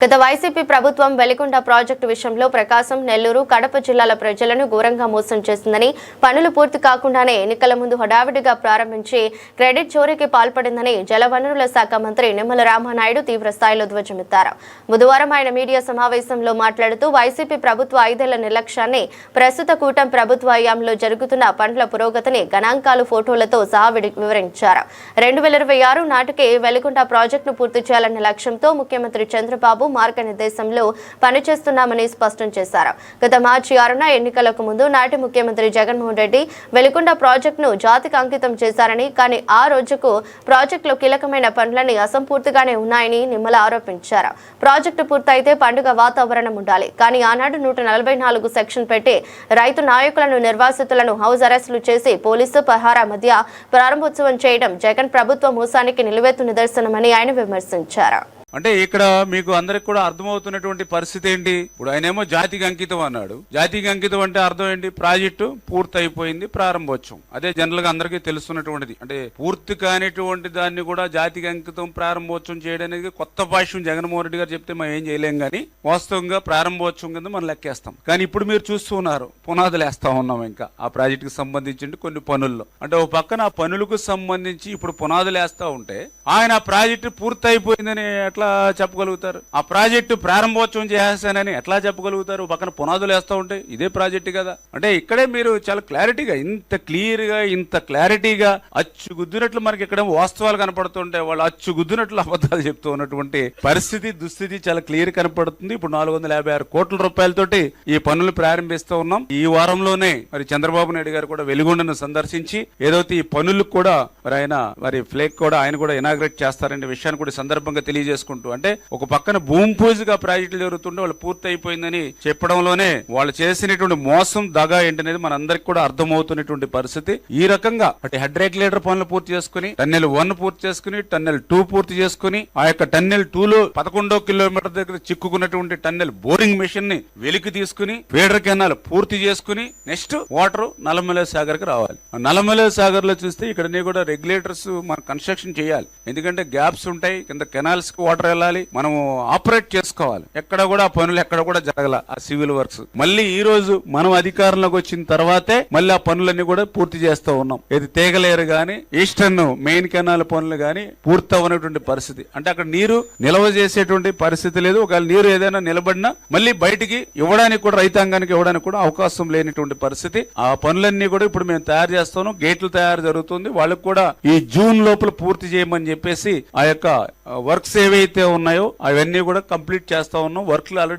గత వైసీపీ ప్రభుత్వం వెలిగొండ ప్రాజెక్టు విషయంలో ప్రకాశం, నెల్లూరు, కడప జిల్లాల ప్రజలను ఘోరంగా మోసం చేసిందని, పనులు పూర్తి కాకుండానే ఎన్నికల ముందు హడావిడిగా ప్రారంభించి క్రెడిట్ చోరీకి పాల్పడిందని జలవనరుల శాఖ మంత్రి నిమ్మల రామానాయుడు తీవ్ర స్థాయిలో ధ్వజమెత్తారు. బుధవారం ఆయన మీడియా సమావేశంలో మాట్లాడుతూ వైసీపీ ప్రభుత్వ 5 ఏళ్ల నిర్లక్ష్యాన్ని, ప్రస్తుత కూటమి ప్రభుత్వ హయాంలో జరుగుతున్న పనుల పురోగతిని గణాంకాలు, ఫోటోలతో సహా వివరించారు. 2026 నాటికి వెలిగొండ ప్రాజెక్టును పూర్తి చేయాలనే లక్ష్యంతో ముఖ్యమంత్రి చంద్రబాబు మార్గనిర్దేశంలో పనిచేస్తున్నామని స్పష్టం చేశారు. గత మార్చి 6న ఎన్నికలకు ముందు నాటి ముఖ్యమంత్రి జగన్మోహన్ రెడ్డి వెలిగొండ ప్రాజెక్టును జాతికి అంకితం చేశారని, కానీ ఆ రోజుకు ప్రాజెక్టులో కీలకమైన పనులని అసంపూర్తిగానే ఉన్నాయని నిమ్మల ఆరోపించారు. ప్రాజెక్టు పూర్తయితే పండుగ వాతావరణం ఉండాలి, కానీ ఆనాడు 144 సెక్షన్ పెట్టి రైతు నాయకులను, నిర్వాసితులను హౌస్ అరెస్టులు చేసి పోలీసు పహారా మధ్య ప్రారంభోత్సవం చేయడం జగన్ ప్రభుత్వ మోసానికి నిలువెత్తు నిదర్శనమని ఆయన విమర్శించారు. అంటే ఇక్కడ మీకు అందరికి కూడా అర్థమవుతున్నటువంటి పరిస్థితి ఏంటి? ఇప్పుడు ఆయనేమో జాతికి అంకితం అన్నాడు. జాతికి అంకితం అంటే అర్థం ఏంటి? ప్రాజెక్టు పూర్తి అయిపోయింది, ప్రారంభోత్సవం. అదే జనరల్ గా అందరికీ తెలుస్తున్నటువంటిది. అంటే పూర్తి కానిటువంటి దాన్ని కూడా జాతికి అంకితం, ప్రారంభోత్సవం చేయడానికి కొత్త భాష్యం జగన్మోహన్ రెడ్డి గారు చెప్తే మనం ఏం చేయలేం, కానీ వాస్తవంగా ప్రారంభోత్సవం కింద మనం లెక్కేస్తాం. కానీ ఇప్పుడు మీరు చూస్తున్నారు, పునాదులు వేస్తా ఉన్నాం ఇంకా ఆ ప్రాజెక్టుకి సంబంధించి కొన్ని పనుల్లో. అంటే ఓ పక్కన ఆ పనులకు సంబంధించి ఇప్పుడు పునాదులు వేస్తా ఉంటే ఆయన ఆ ప్రాజెక్టు పూర్తి అయిపోయిందని ఎట్లా చెప్పగలుగుతారు? ఆ ప్రాజెక్టు ప్రారంభోత్సవం చేస్తానని ఎట్లా చెప్పగలుగుతారు? పక్కన పునాదులు వేస్తూ ఉంటే ఇదే ప్రాజెక్టు కదా. అంటే ఇక్కడే మీరు చాలా క్లారిటీగా, ఇంత క్లియర్ గా, ఇంత క్లారిటీగా అచ్చుగుద్దినట్లు మనకి ఇక్కడ వాస్తవాలు కనపడుతుంటే వాళ్ళు అచ్చుగుద్దినట్లు అబద్ధాలు చెప్తూ ఉన్నటువంటి పరిస్థితి, దుస్థితి చాలా క్లియర్ కనపడుతుంది. ఇప్పుడు 456 కోట్ల రూపాయలతోటి ఈ పనులు ప్రారంభిస్తూ ఉన్నాం. ఈ వారంలోనే మరి చంద్రబాబు నాయుడు గారు కూడా వెలిగొండను సందర్శించి ఏదైతే ఈ పనులకు కూడా మరి ఫ్లేక్ కూడా ఆయన కూడా ఇనాగ్రేట్ చేస్తారనే విషయాన్ని కూడా సందర్భంగా తెలియజేసుకుంటూ, అంటే ఒక పక్కన భూమి పూజగా ప్రాజెక్టులు జరుగుతుంటే వాళ్ళు పూర్తి అయిపోయిందని చెప్పడంలోనే వాళ్ళు చేసినటువంటి మోసం, దగా ఏంటనేది మనందరికి కూడా అర్థమవుతున్నటువంటి పరిస్థితి. ఈ రకంగా అటు హెడ్ రెగ్యులేటర్ పనులు పూర్తి చేసుకుని, టన్నెల్ 1 పూర్తి చేసుకుని, టన్నెల్ 2 పూర్తి చేసుకుని, ఆ యొక్క టన్నెల్ 2లో 11 కిలోమీటర్ దగ్గర చిక్కుకున్నటువంటి టన్నెల్ బోరింగ్ మెషిన్ ని వెలికి తీసుకుని, ఫీడర్ కెనాల్ పూర్తి చేసుకుని, నెక్స్ట్ వాటర్ నల్లమల సాగర్ కి రావాలి. నల్లమల సాగర్ లో చూస్తే ఇక్కడ కూడా రెగ్యులేటర్స్ మనం కన్స్ట్రక్షన్ చేయాలి. ఎందుకంటే గ్యాప్స్ ఉంటాయి, కింద కెనాల్స్ కి వాటర్ వెళ్ళాలి, మనం ఆపరేట్ చేసుకోవాలి. ఎక్కడ కూడా ఆ పనులు ఎక్కడ కూడా జరగల ఆ సివిల్ వర్క్స్. మళ్ళీ ఈ రోజు మనం అధికారంలోకి వచ్చిన తర్వాతే మళ్ళీ ఆ పనులన్నీ కూడా పూర్తి చేస్తూ ఉన్నాం. ఇది తీగలేరు గాని, ఈస్టర్న్ మెయిన్ కెనాల్ పనులు గాని పూర్తి అవ్వనటువంటి పరిస్థితి. అంటే అక్కడ నీరు నిల్వ చేసేటువంటి పరిస్థితి లేదు. ఒకవేళ నీరు ఏదైనా నిలబడినా మళ్ళీ బయటికి ఇవ్వడానికి కూడా, రైతాంగానికి ఇవ్వడానికి కూడా అవకాశం లేనిటువంటి పరిస్థితి. ఆ పనులన్నీ కూడా ఇప్పుడు మేము తయారు చేస్తాను. గేట్లు తయారు జరుగుతుంది. వాళ్ళకు కూడా ఈ జూన్ లోపల పూర్తి చేయమని చెప్పేసి ఆ యొక్క వర్క్స్ ఏవైతే ఉన్నాయో అవన్నీ కూడా కంప్లీట్ చేస్తా ఉన్నాం. వర్క్లు ఆల్రెడీ